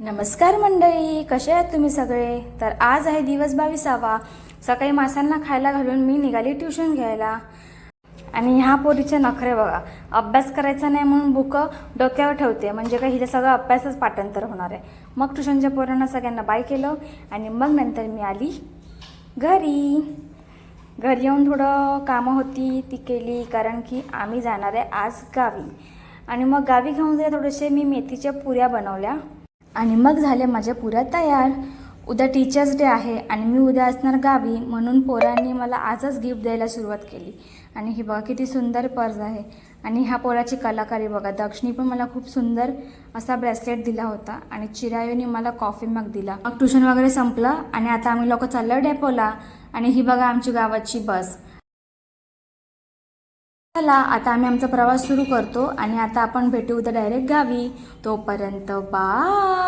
नमस्कार मंडळी, कसे आहात तुम्ही सगळे? तर आज आहे दिवस 22वा. सकाळी मासांना खायला घालून मी निघाली ट्युशन घ्यायला. आणि ह्या पोरीचे नखरे बघा, अभ्यास करायचा नाही म्हणून बुक डोक्यावर ठेवते, म्हणजे काय हिचं सगळं अभ्यासच पाठांतर होणार आहे. मग ट्युशनच्या पोरांना सगळ्यांना बाय केलं आणि मग नंतर मी आली घरी. घरी येऊन थोडं कामं होती ती केली, कारण की आम्ही जाणार आहे आज गावी. आणि मग गावी घेऊन जाय थोडेसे मी मेथीच्या पुऱ्या बनवल्या आणि मग झाले माझ्या पुऱ्या तयार. उद्या टीचर्स डे आहे आणि मी उद्या असणार गावी, म्हणून पोरांनी मला आजच गिफ्ट द्यायला सुरुवात केली. आणि ही बघा किती सुंदर पर्स आहे. आणि ह्या पोराची कलाकारी बघा, दक्षिणी पण मला खूप सुंदर असा ब्रेसलेट दिला होता आणि चिरायूने मला कॉफी मग दिला. मग ट्युशन वगैरे संपलं आणि आता आम्ही लोक चाललो डेपोला. आणि ही बघा आमची गावाची बस. चला आता आम्ही आमचा प्रवास सुरू करतो आणि आता आपण भेटू उद्या डायरेक्ट गावी. तोपर्यंत बाय.